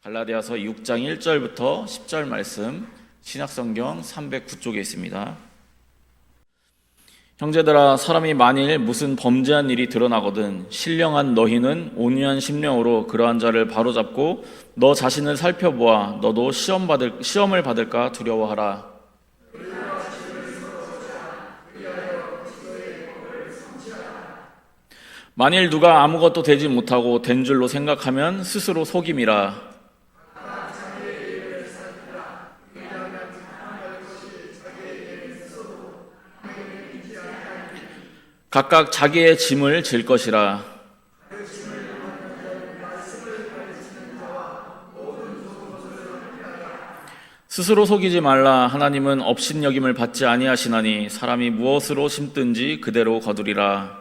갈라디아서 6장 1절부터 10절 말씀, 신약성경 309쪽에 있습니다. 형제들아, 사람이 만일 무슨 범죄한 일이 드러나거든 신령한 너희는 온유한 심령으로 그러한 자를 바로잡고 너 자신을 살펴보아 너도 시험을 받을까 두려워하라. 만일 누가 아무것도 되지 못하고 된 줄로 생각하면 스스로 속임이라. 각각 자기의 짐을 질 것이라. 스스로 속이지 말라. 하나님은 업신여김을 받지 아니하시나니 사람이 무엇으로 심든지 그대로 거두리라.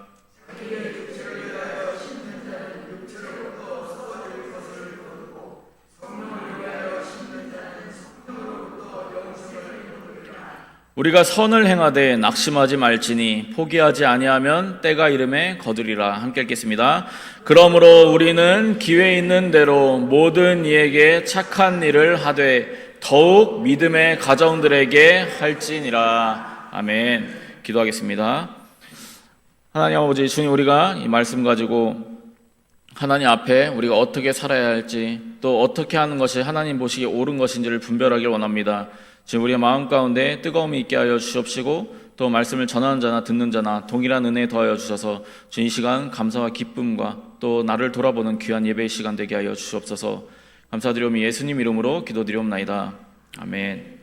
우리가 선을 행하되 낙심하지 말지니 포기하지 아니하면 때가 이름에 거두리라. 함께 읽겠습니다. 그러므로 우리는 기회 있는 대로 모든 이에게 착한 일을 하되 더욱 믿음의 가정들에게 할지니라. 아멘. 기도하겠습니다. 하나님 아버지, 주님, 우리가 이 말씀 가지고 하나님 앞에 우리가 어떻게 살아야 할지, 또 어떻게 하는 것이 하나님 보시기에 옳은 것인지를 분별하길 원합니다. 지금 우리의 마음 가운데 뜨거움이 있게 하여 주시옵시고, 또 말씀을 전하는 자나 듣는 자나 동일한 은혜 더하여 주셔서 주님 이 시간 감사와 기쁨과 또 나를 돌아보는 귀한 예배의 시간 되게 하여 주시옵소서. 감사드리오며 예수님 이름으로 기도드리옵나이다. 아멘.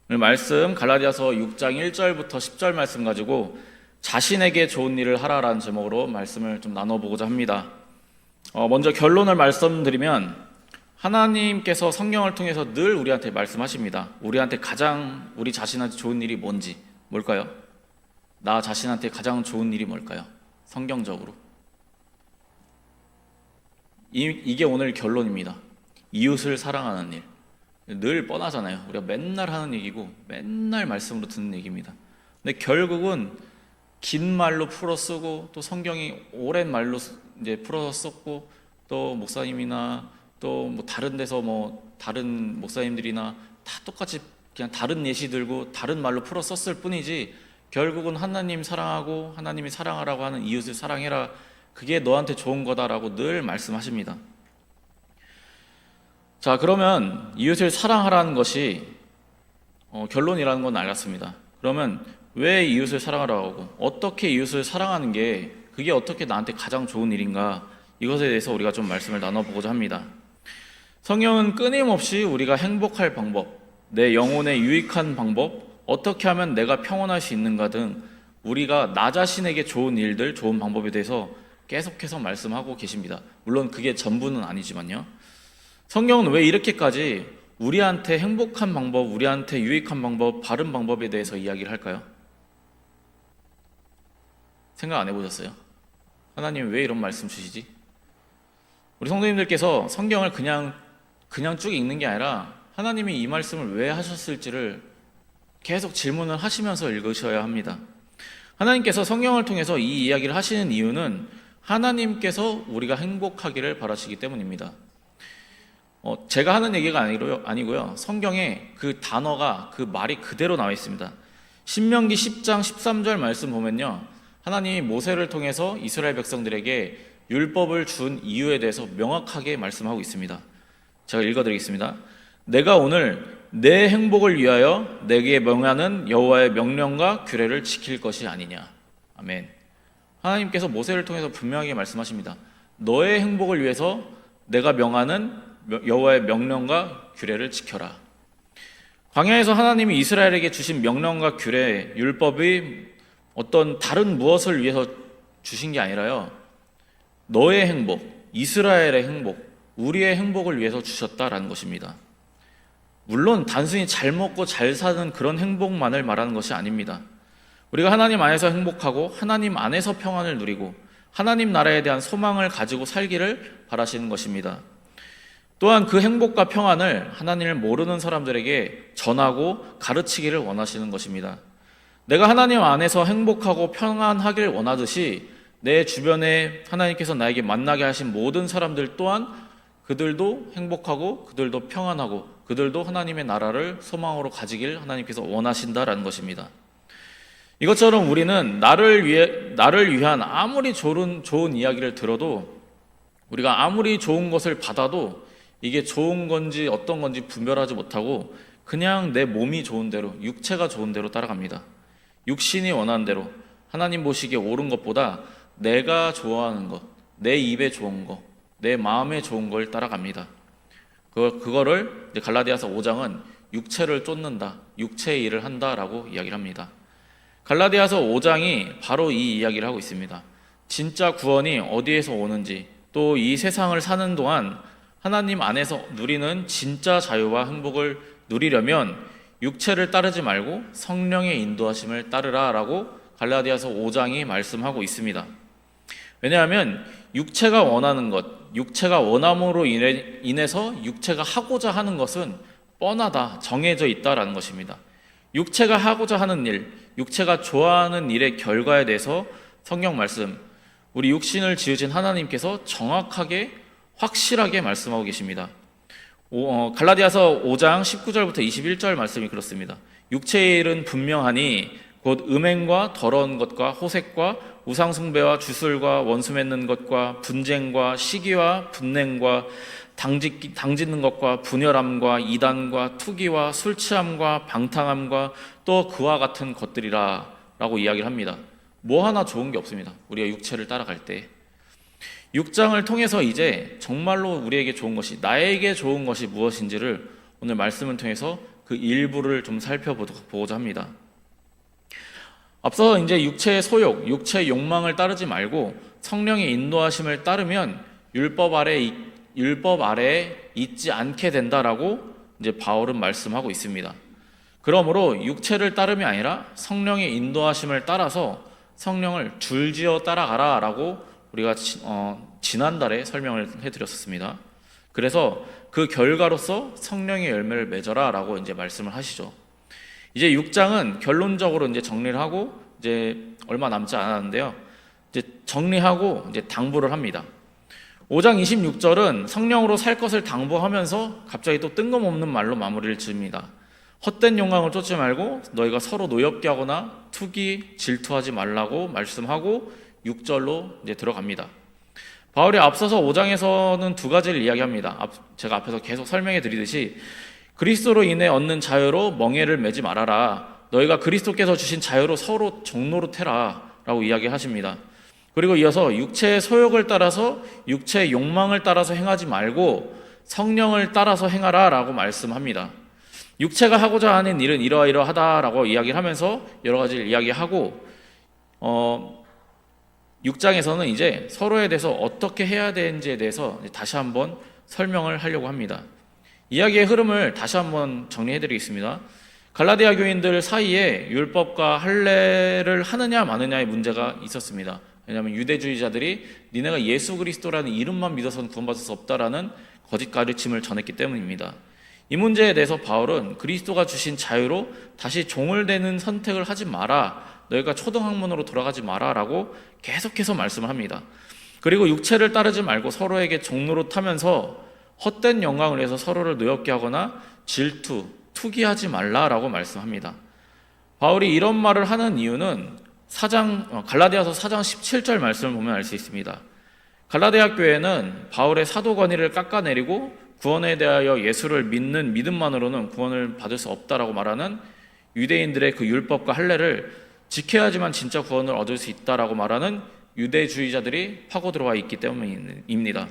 오늘 말씀 갈라디아서 6장 1절부터 10절 말씀 가지고 자신에게 좋은 일을 하라라는 제목으로 말씀을 좀 나눠보고자 합니다. 먼저 결론을 말씀드리면, 하나님께서 성경을 통해서 늘 우리한테 말씀하십니다. 우리한테 가장 우리 자신한테 좋은 일이 뭔지, 뭘까요? 나 자신한테 가장 좋은 일이 뭘까요? 성경적으로 이게 오늘 결론입니다. 이웃을 사랑하는 일. 늘 뻔하잖아요. 우리가 맨날 하는 얘기고 맨날 말씀으로 듣는 얘기입니다. 근데 결국은 긴 말로 풀어 쓰고, 또 성경이 오랜 말로 이제 풀어서 썼고, 또 목사님이나 또 뭐 다른 데서 다른 목사님들이나 다 똑같이 그냥 다른 예시 들고 다른 말로 풀어 썼을 뿐이지, 결국은 하나님 사랑하고 하나님이 사랑하라고 하는 이웃을 사랑해라, 그게 너한테 좋은 거다라고 늘 말씀하십니다. 자, 그러면 이웃을 사랑하라는 것이 결론이라는 건 알았습니다. 그러면 왜 이웃을 사랑하라고 하고 어떻게 이웃을 사랑하는 게 그게 어떻게 나한테 가장 좋은 일인가, 이것에 대해서 우리가 좀 말씀을 나눠보고자 합니다. 성경은 끊임없이 우리가 행복할 방법, 내 영혼에 유익한 방법, 어떻게 하면 내가 평온할 수 있는가 등 우리가 나 자신에게 좋은 일들, 좋은 방법에 대해서 계속해서 말씀하고 계십니다. 물론 그게 전부는 아니지만요. 성경은 왜 이렇게까지 우리한테 행복한 방법, 우리한테 유익한 방법, 바른 방법에 대해서 이야기를 할까요? 생각 안 해보셨어요? 하나님 왜 이런 말씀 주시지? 우리 성도님들께서 성경을 그냥 쭉 읽는 게 아니라 하나님이 이 말씀을 왜 하셨을지를 계속 질문을 하시면서 읽으셔야 합니다. 하나님께서 성경을 통해서 이 이야기를 하시는 이유는 하나님께서 우리가 행복하기를 바라시기 때문입니다. 제가 하는 얘기가 아니고요. 성경에 그 단어가, 그 말이 그대로 나와 있습니다. 신명기 10장 13절 말씀 보면요, 하나님이 모세를 통해서 이스라엘 백성들에게 율법을 준 이유에 대해서 명확하게 말씀하고 있습니다. 제가 읽어드리겠습니다. 내가 오늘 내 행복을 위하여 내게 명하는 여호와의 명령과 규례를 지킬 것이 아니냐. 아멘. 하나님께서 모세를 통해서 분명하게 말씀하십니다. 너의 행복을 위해서 내가 명하는 여호와의 명령과 규례를 지켜라. 광야에서 하나님이 이스라엘에게 주신 명령과 규례, 율법이 어떤 다른 무엇을 위해서 주신 게 아니라요, 너의 행복, 이스라엘의 행복, 우리의 행복을 위해서 주셨다라는 것입니다. 물론 단순히 잘 먹고 잘 사는 그런 행복만을 말하는 것이 아닙니다. 우리가 하나님 안에서 행복하고 하나님 안에서 평안을 누리고 하나님 나라에 대한 소망을 가지고 살기를 바라시는 것입니다. 또한 그 행복과 평안을 하나님을 모르는 사람들에게 전하고 가르치기를 원하시는 것입니다. 내가 하나님 안에서 행복하고 평안하길 원하듯이 내 주변에 하나님께서 나에게 만나게 하신 모든 사람들 또한 그들도 행복하고 그들도 평안하고 그들도 하나님의 나라를 소망으로 가지길 하나님께서 원하신다라는 것입니다. 이것처럼 우리는 나를 위한 아무리 좋은 이야기를 들어도, 우리가 아무리 좋은 것을 받아도 이게 좋은 건지 어떤 건지 분별하지 못하고 그냥 내 몸이 좋은 대로, 육체가 좋은 대로 따라갑니다. 육신이 원하는 대로, 하나님 보시기에 옳은 것보다 내가 좋아하는 것, 내 입에 좋은 것, 내 마음에 좋은 걸 따라갑니다. 그거를 이제 갈라디아서 5장은 육체를 쫓는다, 육체의 일을 한다라고 이야기를 합니다. 갈라디아서 5장이 바로 이 이야기를 하고 있습니다. 진짜 구원이 어디에서 오는지, 또 이 세상을 사는 동안 하나님 안에서 누리는 진짜 자유와 행복을 누리려면 육체를 따르지 말고 성령의 인도하심을 따르라 라고 갈라디아서 5장이 말씀하고 있습니다. 왜냐하면 육체가 원하는 것, 육체가 원함으로 인해서 육체가 하고자 하는 것은 뻔하다, 정해져 있다라는 것입니다. 육체가 하고자 하는 일, 육체가 좋아하는 일의 결과에 대해서 성경 말씀, 우리 육신을 지으신 하나님께서 정확하게 확실하게 말씀하고 계십니다. 갈라디아서 5장 19절부터 21절 말씀이 그렇습니다. 육체의 일은 분명하니 곧 음행과 더러운 것과 호색과 우상숭배와 주술과 원수 맺는 것과 분쟁과 시기와 분냉과 당짓는 것과 분열함과 이단과 투기와 술취함과 방탕함과 또 그와 같은 것들이라 라고 이야기를 합니다. 뭐 하나 좋은 게 없습니다. 우리가 육체를 따라갈 때 6장을 통해서 이제 정말로 우리에게 좋은 것이, 나에게 좋은 것이 무엇인지를 오늘 말씀을 통해서 그 일부를 좀 살펴보고자 합니다. 앞서 이제 육체의 소욕, 육체의 욕망을 따르지 말고 성령의 인도하심을 따르면 율법 아래에 있지 않게 된다라고 이제 바울은 말씀하고 있습니다. 그러므로 육체를 따름이 아니라 성령의 인도하심을 따라서 성령을 줄지어 따라가라라고 우리가 지난달에 설명을 해드렸었습니다. 그래서 그 결과로서 성령의 열매를 맺어라라고 이제 말씀을 하시죠. 이제 6장은 결론적으로 이제 정리를 하고 이제 얼마 남지 않았는데요. 이제 정리하고 이제 당부를 합니다. 5장 26절은 성령으로 살 것을 당부하면서 갑자기 또 뜬금없는 말로 마무리를 지읍니다. 헛된 영광을 쫓지 말고 너희가 서로 노엽게 하거나 투기, 질투하지 말라고 말씀하고 6절로 이제 들어갑니다. 바울이 앞서서 5장에서는 두 가지를 이야기합니다. 제가 앞에서 계속 설명해 드리듯이 그리스도로 인해 얻는 자유로 멍에를 매지 말아라. 너희가 그리스도께서 주신 자유로 서로 종노릇해라 라고 이야기하십니다. 그리고 이어서 육체의 소욕을 따라서 육체의 욕망을 따라서 행하지 말고 성령을 따라서 행하라 라고 말씀합니다. 육체가 하고자 하는 일은 이러이러하다라고 이야기를 하면서 여러 가지를 이야기하고 6장에서는 이제 서로에 대해서 어떻게 해야 되는지에 대해서 다시 한번 설명을 하려고 합니다. 이야기의 흐름을 다시 한번 정리해 드리겠습니다. 갈라디아 교인들 사이에 율법과 할례를 하느냐 마느냐의 문제가 있었습니다. 왜냐하면 유대주의자들이 니네가 예수 그리스도라는 이름만 믿어서는 구원받을 수 없다라는 거짓 가르침을 전했기 때문입니다. 이 문제에 대해서 바울은 그리스도가 주신 자유로 다시 종을 되는 선택을 하지 마라, 너희가 초등학문으로 돌아가지 마라 라고 계속해서 말씀을 합니다. 그리고 육체를 따르지 말고 서로에게 종노릇하면서 헛된 영광을 위해서 서로를 노엽게 하거나 질투, 투기하지 말라라고 말씀합니다. 바울이 이런 말을 하는 이유는 갈라디아서 4장 17절 말씀을 보면 알 수 있습니다. 갈라디아 교회는 바울의 사도 권위를 깎아내리고 구원에 대하여 예수를 믿는 믿음만으로는 구원을 받을 수 없다라고 말하는 유대인들의 그 율법과 할례를 지켜야지만 진짜 구원을 얻을 수 있다라고 말하는 유대주의자들이 파고 들어와 있기 때문입니다.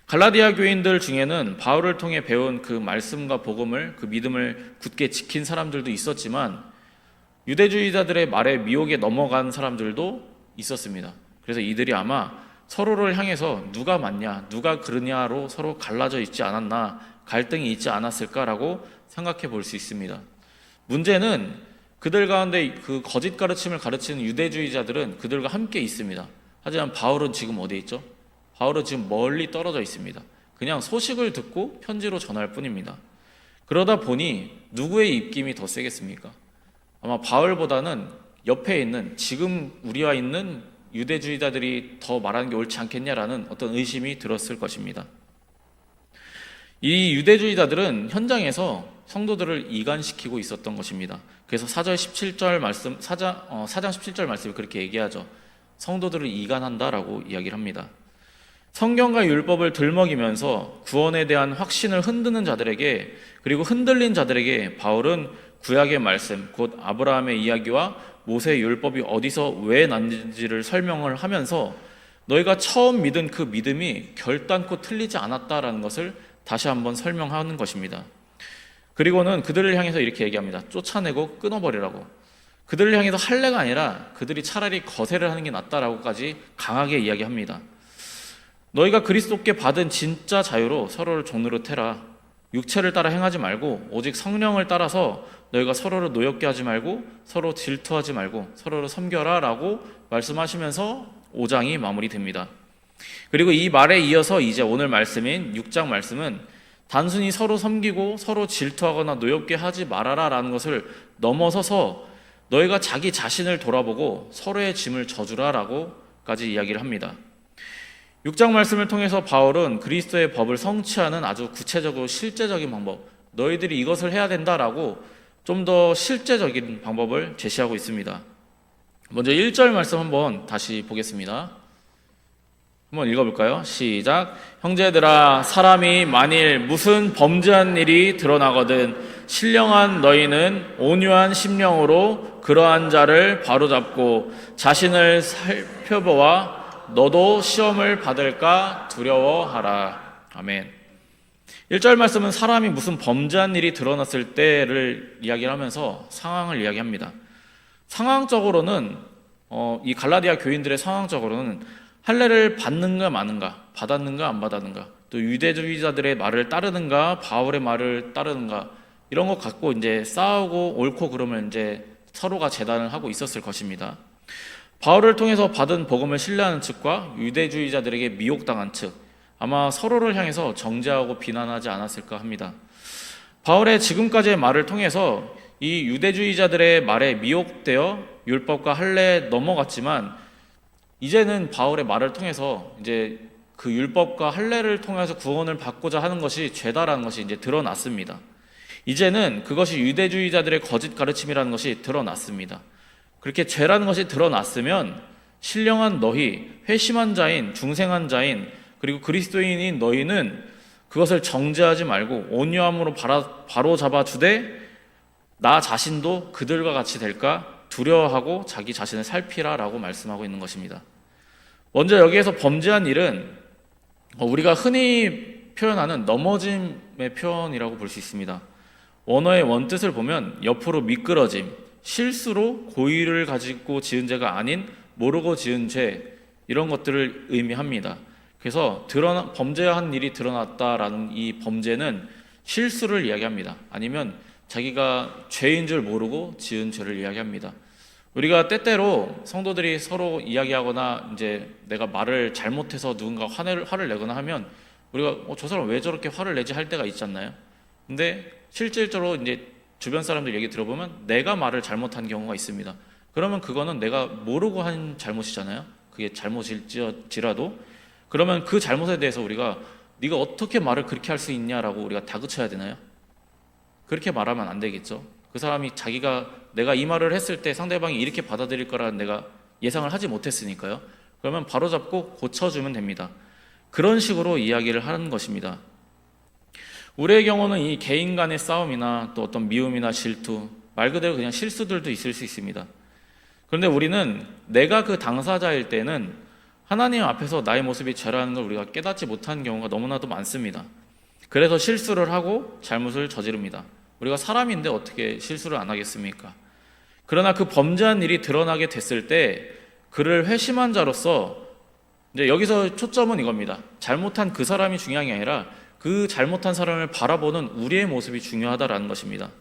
갈라디아 교인들 중에는 바울을 통해 배운 그 말씀과 복음을, 그 믿음을 굳게 지킨 사람들도 있었지만 유대주의자들의 말에 미혹에 넘어간 사람들도 있었습니다. 그래서 이들이 아마 서로를 향해서 누가 맞냐, 누가 그러냐로 서로 갈라져 있지 않았나, 갈등이 있지 않았을까라고 생각해 볼 수 있습니다. 문제는 그들 가운데 그 거짓 가르침을 가르치는 유대주의자들은 그들과 함께 있습니다. 하지만 바울은 지금 어디에 있죠? 바울은 지금 멀리 떨어져 있습니다. 그냥 소식을 듣고 편지로 전할 뿐입니다. 그러다 보니 누구의 입김이 더 세겠습니까? 아마 바울보다는 옆에 있는, 지금 우리와 있는 유대주의자들이 더 말하는 게 옳지 않겠냐라는 어떤 의심이 들었을 것입니다. 이 유대주의자들은 현장에서 성도들을 이간시키고 있었던 것입니다. 그래서 4장 17절 말씀이 그렇게 얘기하죠. 성도들을 이간한다라고 이야기를 합니다. 성경과 율법을 들먹이면서 구원에 대한 확신을 흔드는 자들에게, 그리고 흔들린 자들에게 바울은 구약의 말씀, 곧 아브라함의 이야기와 모세의 율법이 어디서 왜 났는지를 설명을 하면서 너희가 처음 믿은 그 믿음이 결단코 틀리지 않았다라는 것을 다시 한번 설명하는 것입니다. 그리고는 그들을 향해서 이렇게 얘기합니다. 쫓아내고 끊어버리라고. 그들을 향해서 할례가 아니라 그들이 차라리 거세를 하는 게 낫다라고까지 강하게 이야기합니다. 너희가 그리스도께 받은 진짜 자유로 서로를 종으로 태라. 육체를 따라 행하지 말고 오직 성령을 따라서 너희가 서로를 노엽게 하지 말고 서로 질투하지 말고 서로를 섬겨라 라고 말씀하시면서 5장이 마무리됩니다. 그리고 이 말에 이어서 이제 오늘 말씀인 6장 말씀은 단순히 서로 섬기고 서로 질투하거나 노엽게 하지 말아라 라는 것을 넘어서서 너희가 자기 자신을 돌아보고 서로의 짐을 져주라 라고까지 이야기를 합니다. 6장 말씀을 통해서 바울은 그리스도의 법을 성취하는 아주 구체적이고 실제적인 방법, 너희들이 이것을 해야 된다라고 좀 더 실제적인 방법을 제시하고 있습니다. 먼저 1절 말씀 한번 다시 보겠습니다. 한번 읽어볼까요? 시작. 형제들아, 사람이 만일 무슨 범죄한 일이 드러나거든 신령한 너희는 온유한 심령으로 그러한 자를 바로잡고 자신을 살펴보아 너도 시험을 받을까 두려워하라. 아멘. 1절 말씀은 사람이 무슨 범죄한 일이 드러났을 때를 이야기를 하면서 상황을 이야기합니다. 상황적으로는 이 갈라디아 교인들의 상황적으로는 할례를 받는가 마는가, 받았는가 안 받았는가, 또 유대주의자들의 말을 따르는가 바울의 말을 따르는가, 이런 것 갖고 이제 싸우고 옳고 그러면 이제 서로가 재단을 하고 있었을 것입니다. 바울을 통해서 받은 복음을 신뢰하는 측과 유대주의자들에게 미혹당한 측, 아마 서로를 향해서 정죄하고 비난하지 않았을까 합니다. 바울의 지금까지의 말을 통해서 이 유대주의자들의 말에 미혹되어 율법과 할례에 넘어갔지만, 이제는 바울의 말을 통해서 이제 그 율법과 할례를 통해서 구원을 받고자 하는 것이 죄다라는 것이 이제 드러났습니다. 이제는 그것이 유대주의자들의 거짓 가르침이라는 것이 드러났습니다. 그렇게 죄라는 것이 드러났으면 신령한 너희, 회심한 자인, 중생한 자인, 그리고 그리스도인인 너희는 그것을 정죄하지 말고 온유함으로 바로 잡아주되 나 자신도 그들과 같이 될까 두려워하고 자기 자신을 살피라라고 말씀하고 있는 것입니다. 먼저 여기에서 범죄한 일은 우리가 흔히 표현하는 넘어짐의 표현이라고 볼 수 있습니다. 원어의 원뜻을 보면 옆으로 미끄러짐, 실수로 고의를 가지고 지은 죄가 아닌 모르고 지은 죄, 이런 것들을 의미합니다. 그래서 범죄한 일이 드러났다라는 이 범죄는 실수를 이야기합니다. 아니면 자기가 죄인 줄 모르고 지은 죄를 이야기합니다. 우리가 때때로 성도들이 서로 이야기하거나 이제 내가 말을 잘못해서 누군가 화를 내거나 하면 우리가 저 사람 왜 저렇게 화를 내지 할 때가 있지 않나요? 근데 실질적으로 이제 주변 사람들 얘기 들어보면 내가 말을 잘못한 경우가 있습니다. 그러면 그거는 내가 모르고 한 잘못이잖아요. 그게 잘못일지라도. 그러면 그 잘못에 대해서 우리가 네가 어떻게 말을 그렇게 할 수 있냐라고 우리가 다그쳐야 되나요? 그렇게 말하면 안 되겠죠. 그 사람이 내가 이 말을 했을 때 상대방이 이렇게 받아들일 거라는 내가 예상을 하지 못했으니까요. 그러면 바로잡고 고쳐주면 됩니다. 그런 식으로 이야기를 하는 것입니다. 우리의 경우는 이 개인 간의 싸움이나 또 어떤 미움이나 질투, 말 그대로 그냥 실수들도 있을 수 있습니다. 그런데 우리는 내가 그 당사자일 때는 하나님 앞에서 나의 모습이 죄라는 걸 우리가 깨닫지 못한 경우가 너무나도 많습니다. 그래서 실수를 하고 잘못을 저지릅니다. 우리가 사람인데 어떻게 실수를 안 하겠습니까? 그러나 그 범죄한 일이 드러나게 됐을 때 그를 회심한 자로서 이제 여기서 초점은 이겁니다. 잘못한 그 사람이 중요한 게 아니라 그 잘못한 사람을 바라보는 우리의 모습이 중요하다라는 것입니다.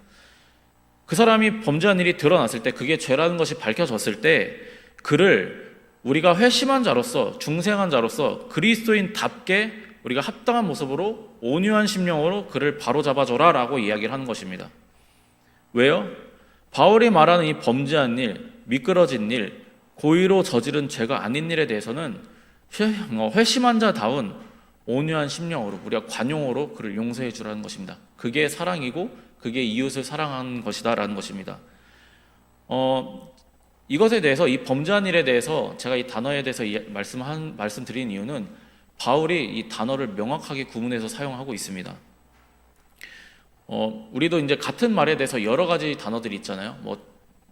그 사람이 범죄한 일이 드러났을 때, 그게 죄라는 것이 밝혀졌을 때 그를 우리가 회심한 자로서, 중생한 자로서 그리스도인답게 우리가 합당한 모습으로 온유한 심령으로 그를 바로잡아줘라 라고 이야기를 하는 것입니다. 왜요? 바울이 말하는 이 범죄한 일, 미끄러진 일, 고의로 저지른 죄가 아닌 일에 대해서는 회심한 자다운 온유한 심령으로, 우리가 관용으로 그를 용서해 주라는 것입니다. 그게 사랑이고 그게 이웃을 사랑하는 것이다 라는 것입니다. 이것에 대해서, 이 범죄한 일에 대해서 제가 이 단어에 대해서 말씀드린 이유는 바울이 이 단어를 명확하게 구분해서 사용하고 있습니다. 우리도 이제 같은 말에 대해서 여러 가지 단어들이 있잖아요.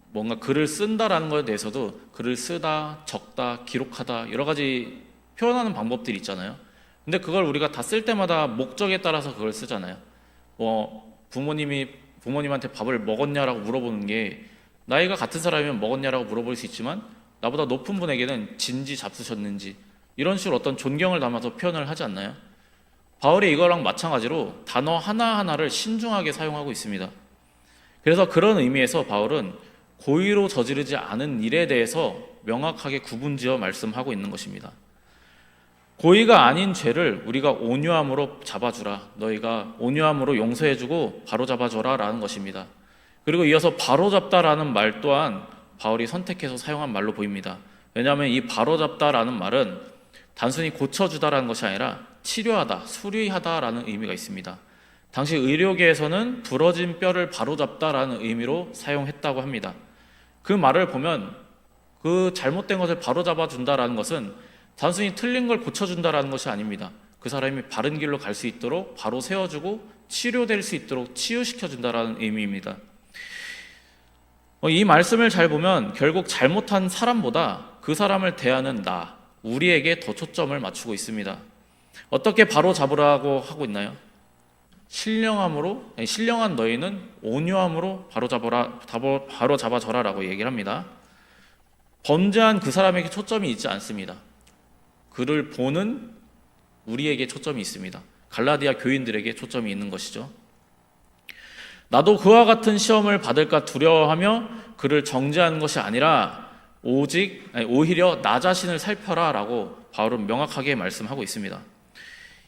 뭔가 글을 쓴다라는 것에 대해서도 글을 쓰다, 적다, 기록하다 여러 가지 표현하는 방법들이 있잖아요. 근데 그걸 우리가 다 쓸 때마다 목적에 따라서 그걸 쓰잖아요. 부모님한테 밥을 먹었냐라고 물어보는 게, 나이가 같은 사람이면 먹었냐라고 물어볼 수 있지만 나보다 높은 분에게는 진지 잡수셨는지, 이런 식으로 어떤 존경을 담아서 표현을 하지 않나요? 바울이 이거랑 마찬가지로 단어 하나하나를 신중하게 사용하고 있습니다. 그래서 그런 의미에서 바울은 고의로 저지르지 않은 일에 대해서 명확하게 구분지어 말씀하고 있는 것입니다. 고의가 아닌 죄를 우리가 온유함으로 잡아주라, 너희가 온유함으로 용서해주고 바로잡아줘라 라는 것입니다. 그리고 이어서 바로잡다라는 말 또한 바울이 선택해서 사용한 말로 보입니다. 왜냐하면 이 바로잡다라는 말은 단순히 고쳐주다라는 것이 아니라 치료하다, 수리하다라는 의미가 있습니다. 당시 의료계에서는 부러진 뼈를 바로잡다라는 의미로 사용했다고 합니다. 그 말을 보면 그 잘못된 것을 바로잡아준다라는 것은 단순히 틀린 걸 고쳐준다라는 것이 아닙니다. 그 사람이 바른 길로 갈 수 있도록 바로 세워주고 치료될 수 있도록 치유시켜준다라는 의미입니다. 이 말씀을 잘 보면 결국 잘못한 사람보다 그 사람을 대하는 우리에게 더 초점을 맞추고 있습니다. 어떻게 바로 잡으라고 하고 있나요? 신령한 너희는 온유함으로 바로 잡아줘라라고 얘기를 합니다. 범죄한 그 사람에게 초점이 있지 않습니다. 그를 보는 우리에게 초점이 있습니다. 갈라디아 교인들에게 초점이 있는 것이죠. 나도 그와 같은 시험을 받을까 두려워하며 그를 정죄하는 것이 아니라 오히려 나 자신을 살펴라 라고 바울은 명확하게 말씀하고 있습니다.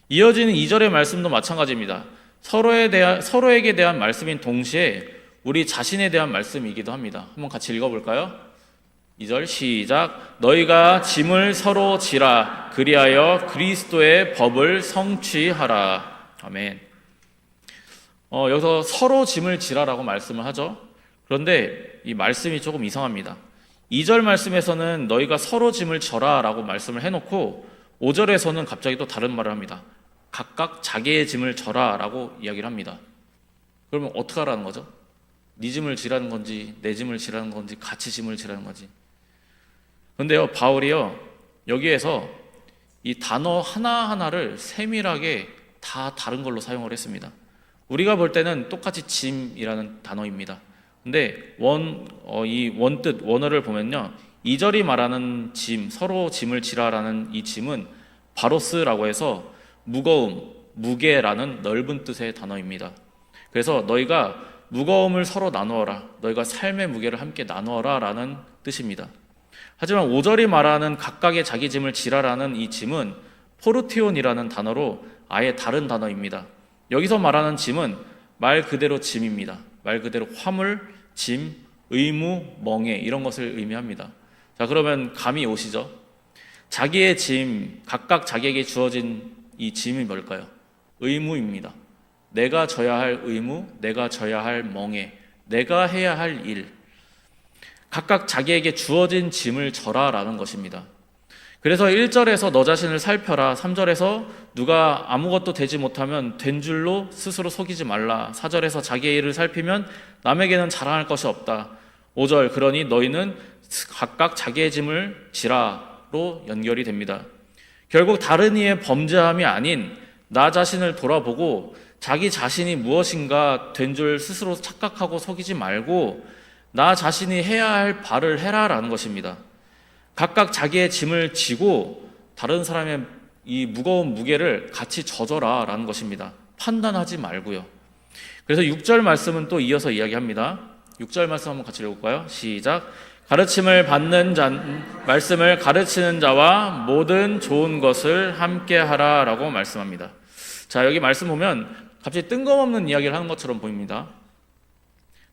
이어지는 2절의 말씀도 마찬가지입니다. 서로에게 대한 말씀인 동시에 우리 자신에 대한 말씀이기도 합니다. 한번 같이 읽어볼까요? 2절 시작. 너희가 짐을 서로 지라, 그리하여 그리스도의 법을 성취하라. 아멘. 여기서 서로 짐을 지라라고 말씀을 하죠. 그런데 이 말씀이 조금 이상합니다. 2절 말씀에서는 너희가 서로 짐을 져라 라고 말씀을 해놓고 5절에서는 갑자기 또 다른 말을 합니다. 각각 자기의 짐을 져라 라고 이야기를 합니다. 그러면 어떻게 하라는 거죠? 네 짐을 지라는 건지 내 짐을 지라는 건지 같이 짐을 지라는 건지. 그런데요, 바울이요 여기에서 이 단어 하나하나를 세밀하게 다 다른 걸로 사용을 했습니다. 우리가 볼 때는 똑같이 짐이라는 단어입니다. 근데 원어를 보면요, 2절이 말하는 짐, 서로 짐을 지라라는 이 짐은 바로스라고 해서 무거움, 무게라는 넓은 뜻의 단어입니다. 그래서 너희가 무거움을 서로 나누어라, 너희가 삶의 무게를 함께 나누어라 라는 뜻입니다. 하지만 5절이 말하는 각각의 자기 짐을 지라라는 이 짐은 포르티온이라는 단어로 아예 다른 단어입니다. 여기서 말하는 짐은 말 그대로 짐입니다. 말 그대로 화물, 짐, 의무, 멍에 이런 것을 의미합니다. 자, 그러면 감이 오시죠? 자기의 짐, 각각 자기에게 주어진 이 짐이 뭘까요? 의무입니다. 내가 져야 할 의무, 내가 져야 할 멍에, 내가 해야 할 일, 각각 자기에게 주어진 짐을 져라라는 것입니다. 그래서 1절에서 너 자신을 살펴라, 3절에서 누가 아무것도 되지 못하면 된 줄로 스스로 속이지 말라, 4절에서 자기의 일을 살피면 남에게는 자랑할 것이 없다, 5절 그러니 너희는 각각 자기의 짐을 지라로 연결이 됩니다. 결국 다른 이의 범죄함이 아닌 나 자신을 돌아보고 자기 자신이 무엇인가 된 줄 스스로 착각하고 속이지 말고 나 자신이 해야 할 바를 해라라는 것입니다. 각각 자기의 짐을 지고 다른 사람의 이 무거운 무게를 같이 져줘라 라는 것입니다. 판단하지 말고요. 그래서 6절 말씀은 또 이어서 이야기합니다. 6절 말씀 한번 같이 읽어볼까요? 시작. 말씀을 가르치는 자와 모든 좋은 것을 함께 하라 라고 말씀합니다. 자, 여기 말씀 보면 갑자기 뜬금없는 이야기를 하는 것처럼 보입니다.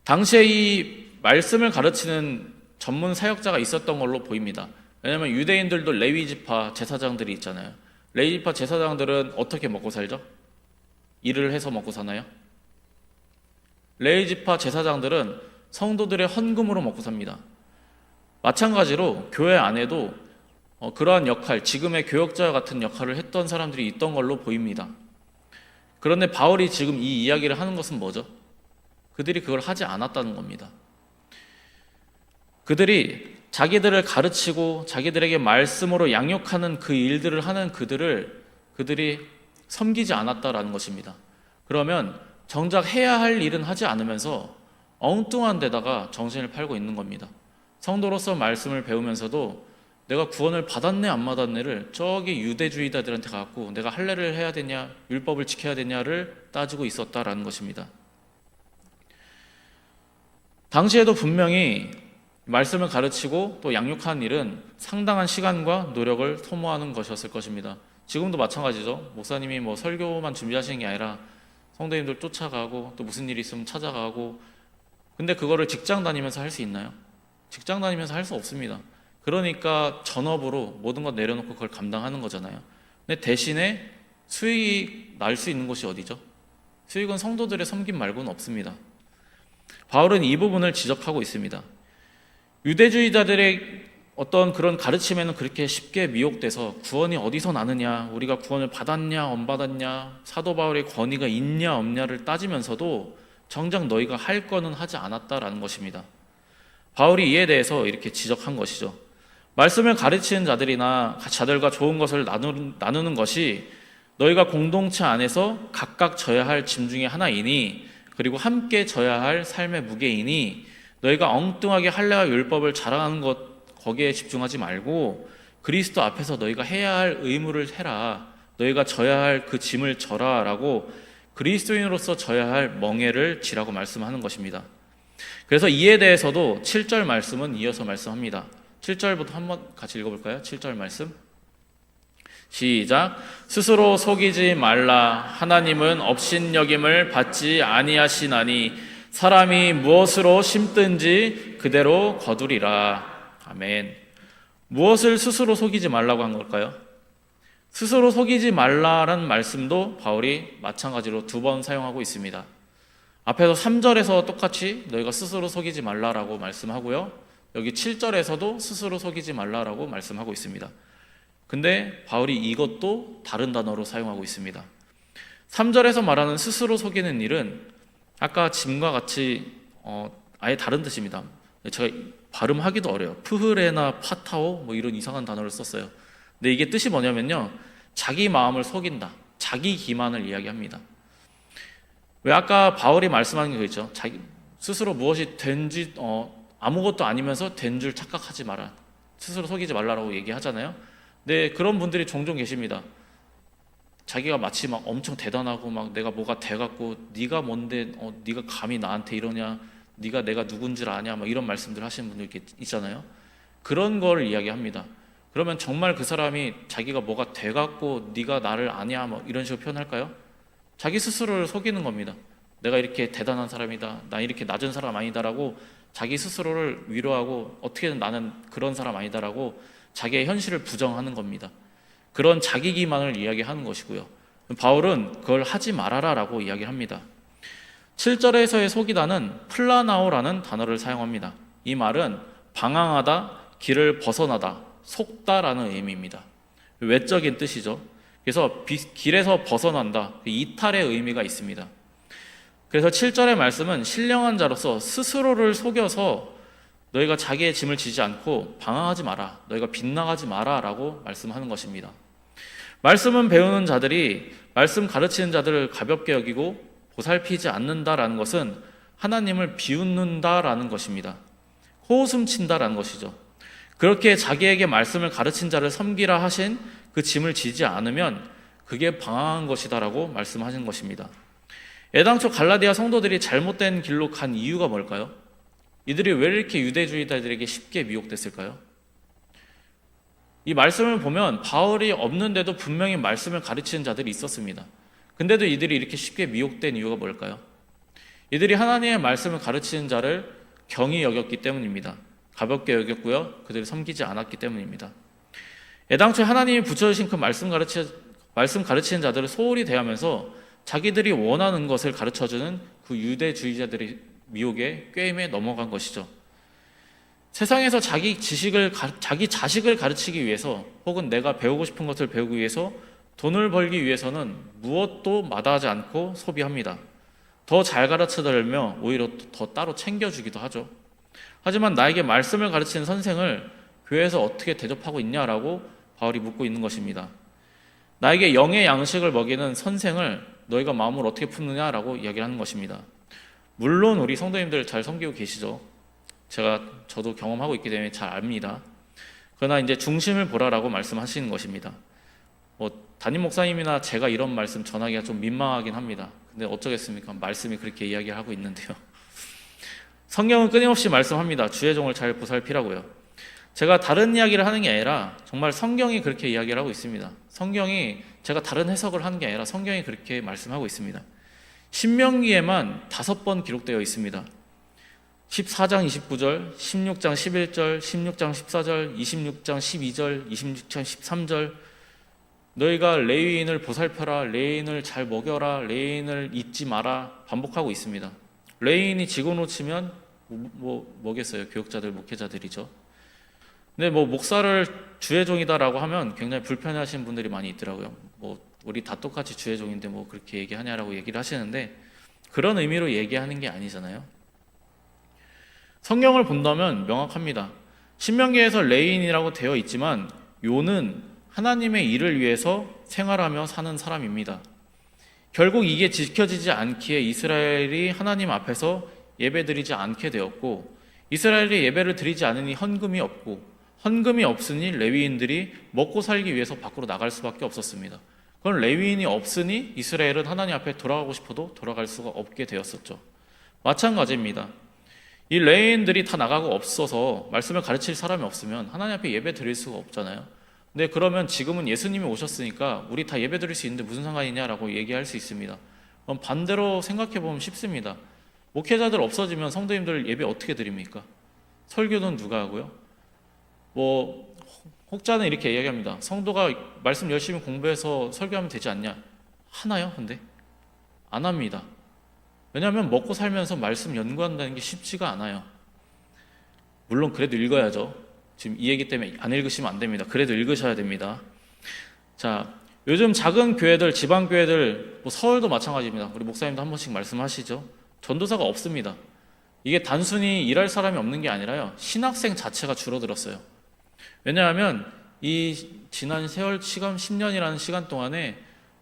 당시에 이 말씀을 가르치는 전문 사역자가 있었던 걸로 보입니다. 왜냐하면 유대인들도 레위 지파 제사장들이 있잖아요. 레위지파 제사장들은 어떻게 먹고 살죠? 일을 해서 먹고 사나요? 레위지파 제사장들은 성도들의 헌금으로 먹고 삽니다. 마찬가지로 교회 안에도 그러한 역할, 지금의 교역자 같은 역할을 했던 사람들이 있던 걸로 보입니다. 그런데 바울이 지금 이 이야기를 하는 것은 뭐죠? 그들이 그걸 하지 않았다는 겁니다. 그들이 자기들을 가르치고 자기들에게 말씀으로 양육하는 그 일들을 하는 그들이 섬기지 않았다라는 것입니다. 그러면 정작 해야 할 일은 하지 않으면서 엉뚱한 데다가 정신을 팔고 있는 겁니다. 성도로서 말씀을 배우면서도 내가 구원을 받았네 안 받았네를 저기 유대주의자들한테 가고 내가 할례를 해야 되냐 율법을 지켜야 되냐를 따지고 있었다라는 것입니다. 당시에도 분명히 말씀을 가르치고 또 양육하는 일은 상당한 시간과 노력을 소모하는 것이었을 것입니다. 지금도 마찬가지죠. 목사님이 설교만 준비하시는 게 아니라 성도님들 쫓아가고 또 무슨 일이 있으면 찾아가고, 근데 그거를 직장 다니면서 할 수 있나요? 직장 다니면서 할 수 없습니다. 그러니까 전업으로 모든 것 내려놓고 그걸 감당하는 거잖아요. 근데 대신에 수익이 날 수 있는 곳이 어디죠? 수익은 성도들의 섬김 말고는 없습니다. 바울은 이 부분을 지적하고 있습니다. 유대주의자들의 어떤 그런 가르침에는 그렇게 쉽게 미혹돼서 구원이 어디서 나느냐, 우리가 구원을 받았냐 안 받았냐, 사도 바울의 권위가 있냐 없냐를 따지면서도 정작 너희가 할 거는 하지 않았다라는 것입니다. 바울이 이에 대해서 이렇게 지적한 것이죠. 말씀을 가르치는 자들이나 자들과 좋은 것을 나누는 것이 너희가 공동체 안에서 각각 져야 할 짐 중에 하나이니, 그리고 함께 져야 할 삶의 무게이니, 너희가 엉뚱하게 할례와 율법을 자랑하는 것 거기에 집중하지 말고 그리스도 앞에서 너희가 해야 할 의무를 해라, 너희가 져야 할 그 짐을 져라 라고 그리스도인으로서 져야 할 멍에를 지라고 말씀하는 것입니다. 그래서 이에 대해서도 7절 말씀은 이어서 말씀합니다. 7절부터 한번 같이 읽어볼까요? 7절 말씀 시작. 스스로 속이지 말라. 하나님은 업신여김을 받지 아니하시나니 사람이 무엇으로 심든지 그대로 거두리라. 아멘. 무엇을 스스로 속이지 말라고 한 걸까요? 스스로 속이지 말라라는 말씀도 바울이 마찬가지로 2번 사용하고 있습니다. 앞에서 3절에서 똑같이 너희가 스스로 속이지 말라라고 말씀하고요, 여기 7절에서도 스스로 속이지 말라라고 말씀하고 있습니다. 근데 바울이 이것도 다른 단어로 사용하고 있습니다. 3절에서 말하는 스스로 속이는 일은 아까 짐과 같이 아예 다른 뜻입니다. 제가 발음하기도 어려워요. 푸흐레나 파타오 이런 이상한 단어를 썼어요. 근데 이게 뜻이 뭐냐면요, 자기 마음을 속인다, 자기 기만을 이야기합니다. 왜 아까 바울이 말씀하는 게 있죠. 자기 스스로 무엇이 된지 아무것도 아니면서 된 줄 착각하지 마라, 스스로 속이지 말라라고 얘기하잖아요. 근데 그런 분들이 종종 계십니다. 자기가 마치 엄청 대단하고 내가 뭐가 돼갖고 네가 뭔데 네가 감히 나한테 이러냐, 네가 내가 누군 줄 아냐, 이런 말씀들 하시는 분들 있잖아요. 그런 걸 이야기합니다. 그러면 정말 그 사람이 자기가 뭐가 돼갖고 네가 나를 아냐 이런 식으로 표현할까요? 자기 스스로를 속이는 겁니다. 내가 이렇게 대단한 사람이다, 나 이렇게 낮은 사람 아니다라고 자기 스스로를 위로하고 어떻게든 나는 그런 사람 아니다라고 자기의 현실을 부정하는 겁니다. 그런 자기 기만을 이야기하는 것이고요. 바울은 그걸 하지 말아라라고 이야기합니다. 7절에서의 속이다는 플라나오라는 단어를 사용합니다. 이 말은 방황하다, 길을 벗어나다, 속다라는 의미입니다. 외적인 뜻이죠. 그래서 길에서 벗어난다, 이탈의 의미가 있습니다. 그래서 7절의 말씀은 신령한 자로서 스스로를 속여서 너희가 자기의 짐을 지지 않고 방황하지 마라, 너희가 빗나가지 마라 라고 말씀하는 것입니다. 말씀은 배우는 자들이 말씀 가르치는 자들을 가볍게 여기고 보살피지 않는다라는 것은 하나님을 비웃는다라는 것입니다. 호웃음친다라는 것이죠. 그렇게 자기에게 말씀을 가르친 자를 섬기라 하신 그 짐을 지지 않으면 그게 방황한 것이다라고 말씀하신 것입니다. 애당초 갈라디아 성도들이 잘못된 길로 간 이유가 뭘까요? 이들이 왜 이렇게 유대주의자들에게 쉽게 미혹됐을까요? 이 말씀을 보면 바울이 없는데도 분명히 말씀을 가르치는 자들이 있었습니다. 근데도 이들이 이렇게 쉽게 미혹된 이유가 뭘까요? 이들이 하나님의 말씀을 가르치는 자를 경히 여겼기 때문입니다. 가볍게 여겼고요, 그들을 섬기지 않았기 때문입니다. 애당초에 하나님이 붙여주신 그 말씀 말씀 가르치는 자들을 소홀히 대하면서 자기들이 원하는 것을 가르쳐주는 그 유대주의자들의 미혹에 꾀임에 넘어간 것이죠. 세상에서 자기 자식을 가르치기 위해서 혹은 내가 배우고 싶은 것을 배우기 위해서 돈을 벌기 위해서는 무엇도 마다하지 않고 소비합니다. 더 잘 가르쳐달며 오히려 더 따로 챙겨주기도 하죠. 하지만 나에게 말씀을 가르치는 선생을 교회에서 어떻게 대접하고 있냐라고 바울이 묻고 있는 것입니다. 나에게 영의 양식을 먹이는 선생을 너희가 마음으로 어떻게 품느냐라고 이야기를 하는 것입니다. 물론 우리 성도님들 잘 섬기고 계시죠. 저도 경험하고 있기 때문에 잘 압니다. 그러나 이제 중심을 보라라고 말씀하시는 것입니다. 담임 목사님이나 제가 이런 말씀 전하기가 좀 민망하긴 합니다. 근데 어쩌겠습니까? 말씀이 그렇게 이야기하고 있는데요. 성경은 끊임없이 말씀합니다. 주의 종을 잘 보살피라고요. 제가 다른 이야기를 하는 게 아니라 정말 성경이 그렇게 이야기를 하고 있습니다. 성경이 제가 다른 해석을 하는 게 아니라 성경이 그렇게 말씀하고 있습니다. 신명기에만 5번 기록되어 있습니다. 14장 29절, 16장 11절, 16장 14절, 26장 12절, 26장 13절. 너희가 레위인을 보살펴라, 레위인을 잘 먹여라, 레위인을 잊지 마라 반복하고 있습니다. 레위인이 직원으로 치면 뭐겠어요? 교육자들, 목회자들이죠. 근데 목사를 주의 종이다라고 하면 굉장히 불편해하시는 분들이 많이 있더라고요. 우리 다 똑같이 주의 종인데 그렇게 얘기하냐라고 얘기를 하시는데 그런 의미로 얘기하는 게 아니잖아요. 성경을 본다면 명확합니다. 신명기에서 레위인이라고 되어 있지만 요는 하나님의 일을 위해서 생활하며 사는 사람입니다. 결국 이게 지켜지지 않기에 이스라엘이 하나님 앞에서 예배드리지 않게 되었고 이스라엘이 예배를 드리지 않으니 헌금이 없고 헌금이 없으니 레위인들이 먹고 살기 위해서 밖으로 나갈 수밖에 없었습니다. 그건 레위인이 없으니 이스라엘은 하나님 앞에 돌아가고 싶어도 돌아갈 수가 없게 되었었죠. 마찬가지입니다. 이 레위인들이 다 나가고 없어서 말씀을 가르칠 사람이 없으면 하나님 앞에 예배 드릴 수가 없잖아요. 근데 그러면 지금은 예수님이 오셨으니까 우리 다 예배 드릴 수 있는데 무슨 상관이냐라고 얘기할 수 있습니다. 그럼 반대로 생각해 보면 쉽습니다. 목회자들 없어지면 성도님들 예배 어떻게 드립니까? 설교는 누가 하고요? 혹자는 이렇게 이야기합니다. 성도가 말씀 열심히 공부해서 설교하면 되지 않냐? 하나요? 근데 안 합니다. 왜냐하면 먹고 살면서 말씀 연구한다는 게 쉽지가 않아요. 물론 그래도 읽어야죠. 지금 이 얘기 때문에 안 읽으시면 안 됩니다. 그래도 읽으셔야 됩니다. 자, 요즘 작은 교회들, 지방 교회들, 서울도 마찬가지입니다. 우리 목사님도 한 번씩 말씀하시죠. 전도사가 없습니다. 이게 단순히 일할 사람이 없는 게 아니라요. 신학생 자체가 줄어들었어요. 왜냐하면 이 지난 세월 시간 10년이라는 시간 동안에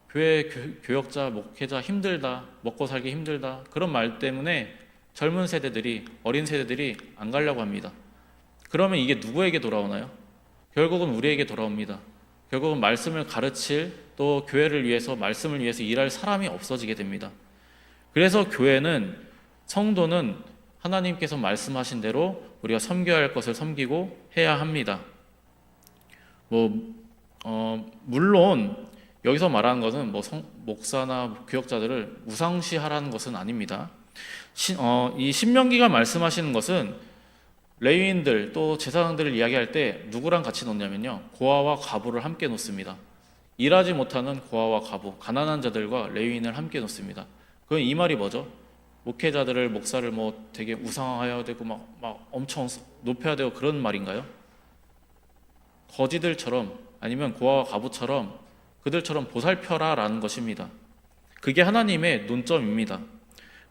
교회 교역자, 목회자 힘들다, 먹고 살기 힘들다 그런 말 때문에 젊은 세대들이, 어린 세대들이 안 가려고 합니다. 그러면 이게 누구에게 돌아오나요? 결국은 우리에게 돌아옵니다. 결국은 말씀을 가르칠 또 교회를 위해서 말씀을 위해서 일할 사람이 없어지게 됩니다. 그래서 교회는 성도는 하나님께서 말씀하신 대로 우리가 섬겨야 할 것을 섬기고 해야 합니다. 물론 여기서 말하는 것은 목사나 교역자들을 우상시하라는 것은 아닙니다. 이 신명기가 말씀하시는 것은 레위인들 또 제사장들을 이야기할 때 누구랑 같이 놓냐면요, 고아와 과부를 함께 놓습니다. 일하지 못하는 고아와 과부, 가난한 자들과 레위인을 함께 놓습니다. 그건 이 말이 뭐죠? 목회자들을, 목사를 되게 우상화해야 되고 막 엄청 높여야 되고 그런 말인가요? 거지들처럼 아니면 고아와 과부처럼 그들처럼 보살펴라 라는 것입니다. 그게 하나님의 논점입니다.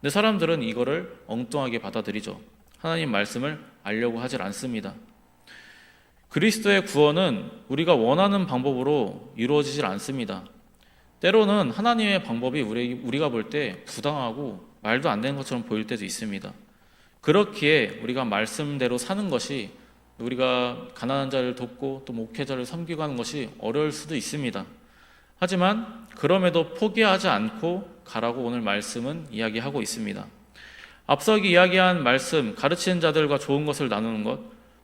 근데 사람들은 이거를 엉뚱하게 받아들이죠. 하나님 말씀을 알려고 하질 않습니다. 그리스도의 구원은 우리가 원하는 방법으로 이루어지질 않습니다. 때로는 하나님의 방법이 우리가 볼 때 부당하고 말도 안 되는 것처럼 보일 때도 있습니다. 그렇기에 우리가 말씀대로 사는 것이, 우리가 가난한 자를 돕고 또 목회자를 섬기고 하는 것이 어려울 수도 있습니다. 하지만 그럼에도 포기하지 않고 가라고 오늘 말씀은 이야기하고 있습니다. 앞서 이야기한 말씀, 가르치는 자들과 좋은 것을 나누는 것,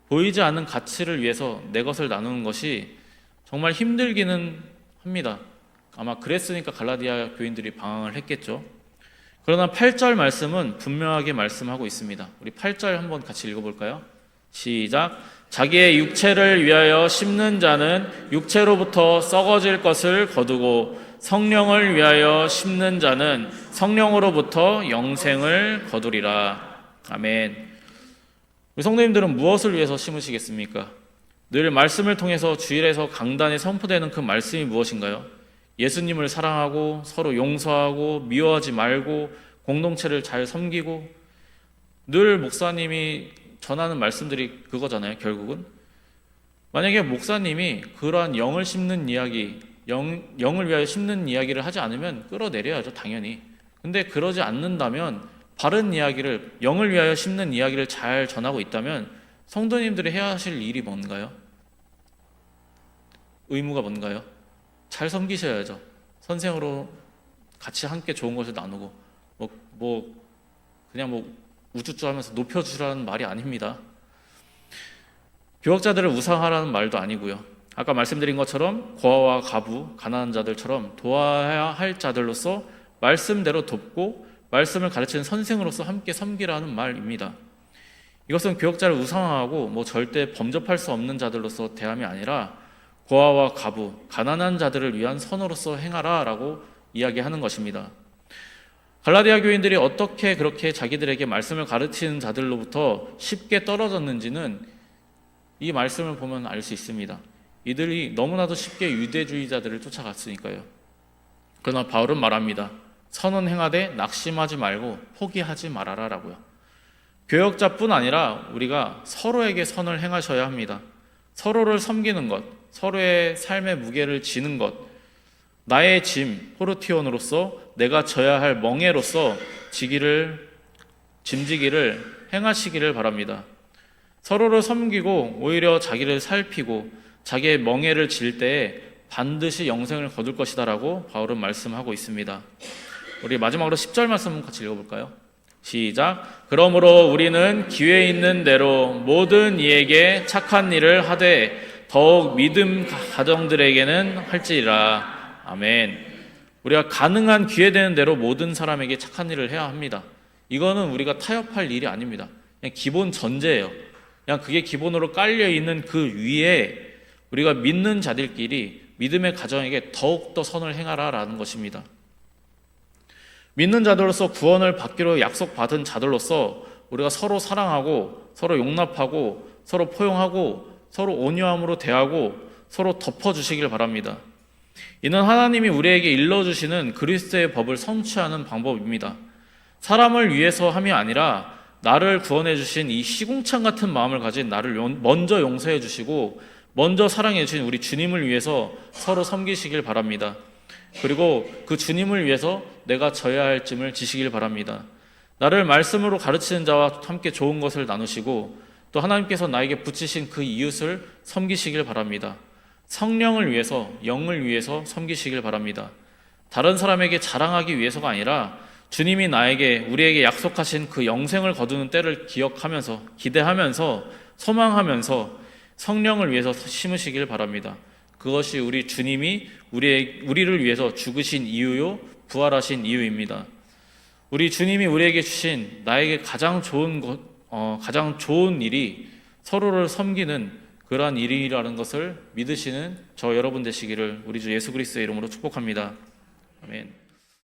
보이지 않는 가치를 위해서 내 것을 나누는 것이 정말 힘들기는 합니다. 아마 그랬으니까 갈라디아 교인들이 방황을 했겠죠. 그러나 8절 말씀은 분명하게 말씀하고 있습니다. 우리 8절 한번 같이 읽어볼까요? 시작. 자기의 육체를 위하여 심는 자는 육체로부터 썩어질 것을 거두고 성령을 위하여 심는 자는 성령으로부터 영생을 거두리라. 아멘. 우리 성도님들은 무엇을 위해서 심으시겠습니까? 늘 말씀을 통해서 주일에서 강단에 선포되는 그 말씀이 무엇인가요? 예수님을 사랑하고 서로 용서하고 미워하지 말고 공동체를 잘 섬기고, 늘 목사님이 전하는 말씀들이 그거잖아요. 결국은 만약에 목사님이 그러한 영을 심는 이야기, 영을 위하여 심는 이야기를 하지 않으면 끌어내려야죠, 당연히. 근데 그러지 않는다면, 바른 이야기를, 영을 위하여 심는 이야기를 잘 전하고 있다면 성도님들이 해야 하실 일이 뭔가요? 의무가 뭔가요? 잘 섬기셔야죠. 선생으로 같이 함께 좋은 것을 나누고, 그냥 우쭈쭈 하면서 높여주라는 말이 아닙니다. 교역자들을 우상하라는 말도 아니고요. 아까 말씀드린 것처럼 고아와 가부, 가난한 자들처럼 도와야 할 자들로서 말씀대로 돕고 말씀을 가르치는 선생으로서 함께 섬기라는 말입니다. 이것은 교역자를 우상하고 절대 범접할 수 없는 자들로서 대함이 아니라 고아와 가부, 가난한 자들을 위한 선으로서 행하라 라고 이야기하는 것입니다. 갈라디아 교인들이 어떻게 그렇게 자기들에게 말씀을 가르치는 자들로부터 쉽게 떨어졌는지는 이 말씀을 보면 알 수 있습니다. 이들이 너무나도 쉽게 유대주의자들을 쫓아갔으니까요. 그러나 바울은 말합니다. 선은 행하되 낙심하지 말고 포기하지 말아라 라고요. 교역자뿐 아니라 우리가 서로에게 선을 행하셔야 합니다. 서로를 섬기는 것, 서로의 삶의 무게를 지는 것, 나의 짐, 포르티온으로서 내가 져야 할 멍에로서 짐지기를 행하시기를 바랍니다. 서로를 섬기고 오히려 자기를 살피고 자기의 멍에를 질 때에 반드시 영생을 거둘 것이다 라고 바울은 말씀하고 있습니다. 우리 마지막으로 10절 말씀 같이 읽어볼까요? 시작. 그러므로 우리는 기회 있는 대로 모든 이에게 착한 일을 하되 더욱 믿음 가정들에게는 할지니라. 아멘. 우리가 가능한 기회 되는 대로 모든 사람에게 착한 일을 해야 합니다. 이거는 우리가 타협할 일이 아닙니다. 그냥 기본 전제예요. 그냥 그게 기본으로 깔려 있는 그 위에 우리가 믿는 자들끼리 믿음의 가정에게 더욱더 선을 행하라 라는 것입니다. 믿는 자들로서 구원을 받기로 약속받은 자들로서 우리가 서로 사랑하고 서로 용납하고 서로 포용하고 서로 온유함으로 대하고 서로 덮어주시길 바랍니다. 이는 하나님이 우리에게 일러주시는 그리스도의 법을 성취하는 방법입니다. 사람을 위해서 함이 아니라 나를 구원해 주신 이 시궁창 같은 마음을 가진 나를 먼저 용서해 주시고 먼저 사랑해 주신 우리 주님을 위해서 서로 섬기시길 바랍니다. 그리고 그 주님을 위해서 내가 져야 할 짐을 지시길 바랍니다. 나를 말씀으로 가르치는 자와 함께 좋은 것을 나누시고 또 하나님께서 나에게 붙이신 그 이웃을 섬기시길 바랍니다. 성령을 위해서, 영을 위해서 섬기시길 바랍니다. 다른 사람에게 자랑하기 위해서가 아니라 주님이 우리에게 약속하신 그 영생을 거두는 때를 기억하면서, 기대하면서, 소망하면서 성령을 위해서 심으시길 바랍니다. 그것이 우리 주님이 우리를 위해서 죽으신 이유요, 부활하신 이유입니다. 우리 주님이 우리에게 주신 나에게 가장 좋은 일이 서로를 섬기는 그러한 일이라는 것을 믿으시는 저 여러분 되시기를 우리 주 예수 그리스도의 이름으로 축복합니다. 아멘.